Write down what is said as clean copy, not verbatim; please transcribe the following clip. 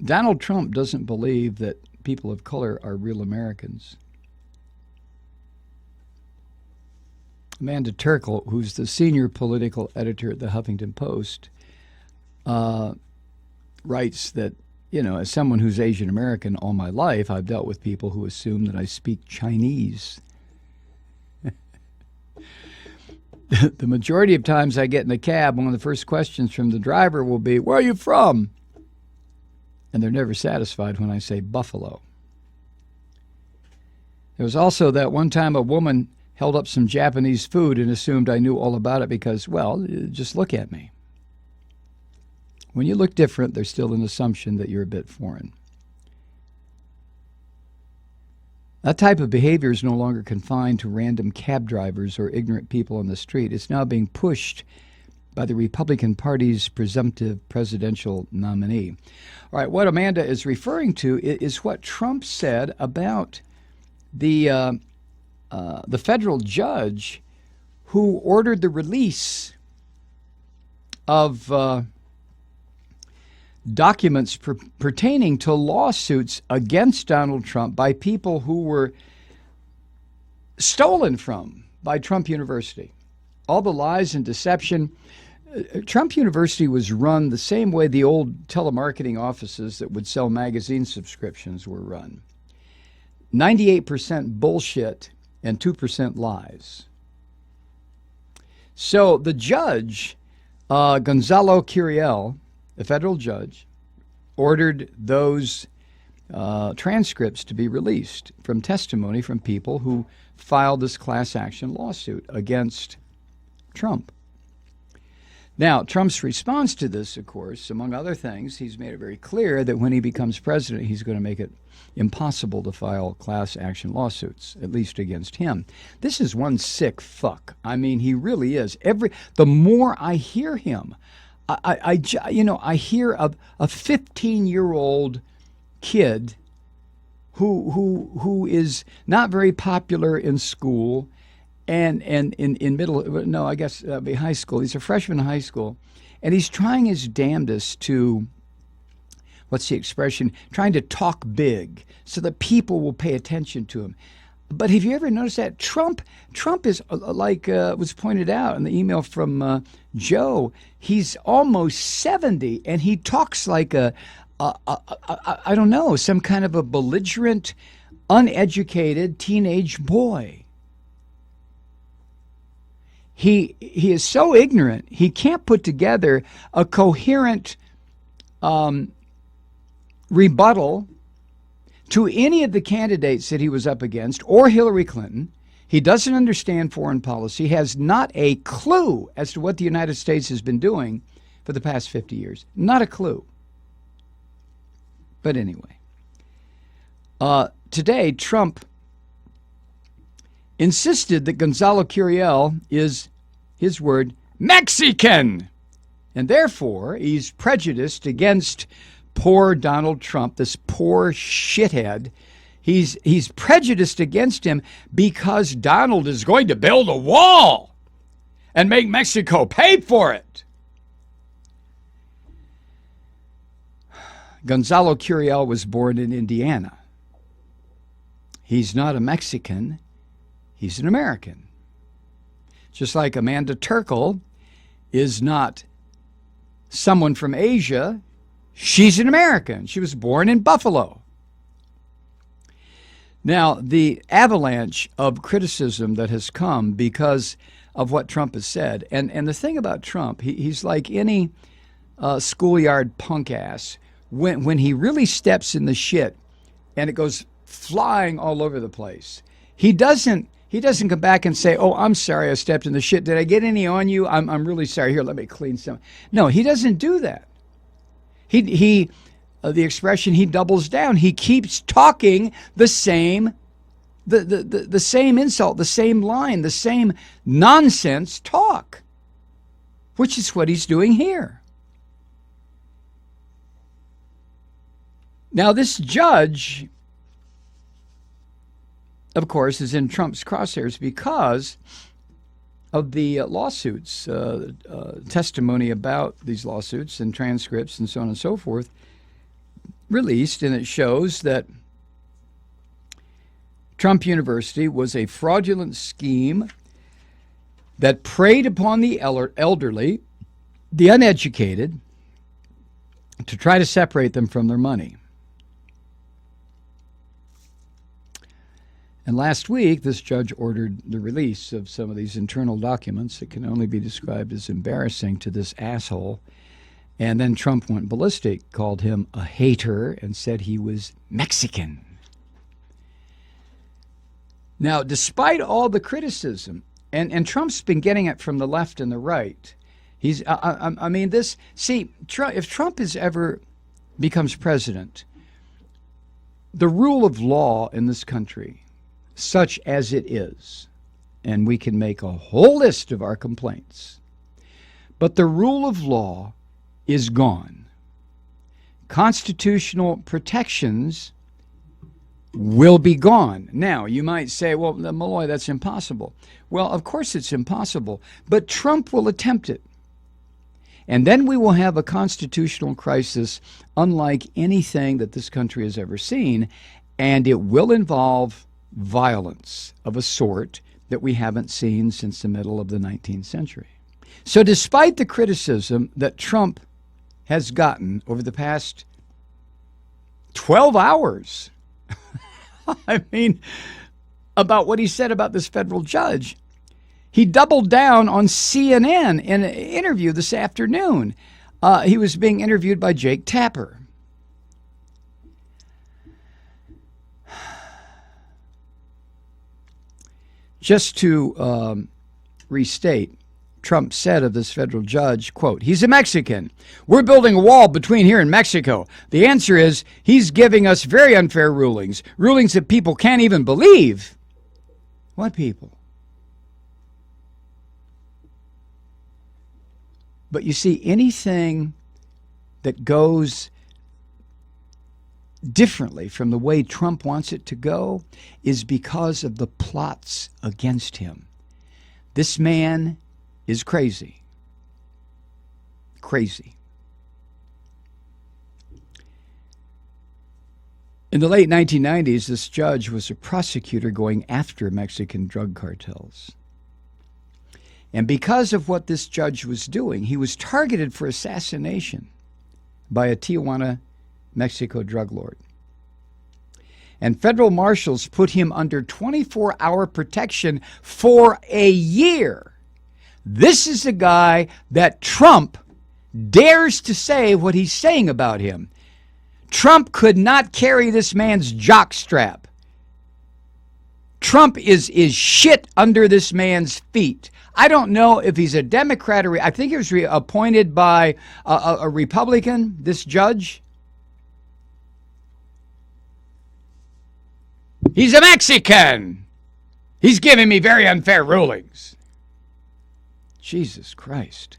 Donald Trump doesn't believe that people of color are real Americans. Amanda Turkle, who's the senior political editor at the Huffington Post, writes that, as someone who's Asian American all my life, I've dealt with people who assume that I speak Chinese. The majority of times I get in a cab, one of the first questions from the driver will be, "Where are you from?" And they're never satisfied when I say Buffalo. There was also that one time a woman held up some Japanese food and assumed I knew all about it because, well, just look at me. When you look different, there's still an assumption that you're a bit foreign. That type of behavior is no longer confined to random cab drivers or ignorant people on the street. It's now being pushed by the Republican Party's presumptive presidential nominee. All right, what Amanda is referring to is what Trump said about the federal judge who ordered the release of documents pertaining to lawsuits against Donald Trump by people who were stolen from by Trump University. All the lies and deception. Trump University was run the same way the old telemarketing offices that would sell magazine subscriptions were run. 98% bullshit and 2% lies. So the judge, Gonzalo Curiel, the federal judge, ordered those transcripts to be released from testimony from people who filed this class action lawsuit against Trump. Now, Trump's response to this, of course, among other things, he's made it very clear that when he becomes president, he's going to make it impossible to file class action lawsuits, at least against him. This is one sick fuck. I mean, he really is. The more I hear him, I hear of a 15-year-old kid who is not very popular in school and in middle, no, I guess be high school. He's a freshman in high school, and he's trying his damnedest to, what's the expression, trying to talk big so that people will pay attention to him. But have you ever noticed that Trump is like was pointed out in the email from Joe, he's almost 70 and he talks like I don't know, some kind of a belligerent, uneducated teenage boy. He is so ignorant, he can't put together a coherent rebuttal to any of the candidates that he was up against or Hillary Clinton. He doesn't understand foreign policy, has not a clue as to what the United States has been doing for the past 50 years. Not a clue. But anyway, today Trump insisted that Gonzalo Curiel is, his word, Mexican. And therefore, he's prejudiced against poor Donald Trump, this poor shithead. He's prejudiced against him because Donald is going to build a wall and make Mexico pay for it. Gonzalo Curiel was born in Indiana. He's not a Mexican. He's an American. Just like Amanda Turkle is not someone from Asia. She's an American. She was born in Buffalo. Now, the avalanche of criticism that has come because of what Trump has said, and the thing about Trump, he's like any schoolyard punk ass. When he really steps in the shit and it goes flying all over the place, he doesn't come back and say, "Oh, I'm sorry I stepped in the shit. Did I get any on you? I'm really sorry. Here, let me clean some." No, he doesn't do that. The expression, he doubles down. He keeps talking the same insult, the same line, the same nonsense talk, which is what he's doing here. Now, this judge, of course, is in Trump's crosshairs because of the lawsuits, testimony about these lawsuits and transcripts and so on and so forth. released, and it shows that Trump University was a fraudulent scheme that preyed upon the elderly, the uneducated, to try to separate them from their money. And last week, this judge ordered the release of some of these internal documents that can only be described as embarrassing to this asshole. And then Trump went ballistic, called him a hater, and said he was Mexican. Now, despite all the criticism, and Trump's been getting it from the left and the right, if Trump ever becomes president, the rule of law in this country, such as it is, and we can make a whole list of our complaints, but the rule of law is gone. Constitutional protections will be gone. Now, you might say, well, Malloy, that's impossible. Well, of course it's impossible, but Trump will attempt it. And then we will have a constitutional crisis unlike anything that this country has ever seen, and it will involve violence of a sort that we haven't seen since the middle of the 19th century. So despite the criticism that Trump has gotten over the past 12 hours, about what he said about this federal judge, he doubled down on CNN in an interview this afternoon. He was being interviewed by Jake Tapper. Just to restate, Trump said of this federal judge, quote, "He's a Mexican. We're building a wall between here and Mexico. The answer is he's giving us very unfair rulings, rulings that people can't even believe." What people? But you see, anything that goes differently from the way Trump wants it to go is because of the plots against him. This man is crazy. Crazy. In the late 1990s, this judge was a prosecutor going after Mexican drug cartels. And because of what this judge was doing, he was targeted for assassination by a Tijuana, Mexico drug lord. And federal marshals put him under 24-hour protection for a year. This is the guy that Trump dares to say what he's saying about him. Trump could not carry this man's jockstrap. Trump is shit under this man's feet. I don't know if he's a Democrat or I think he was appointed by a Republican, this judge. He's a Mexican. He's giving me very unfair rulings. Jesus Christ.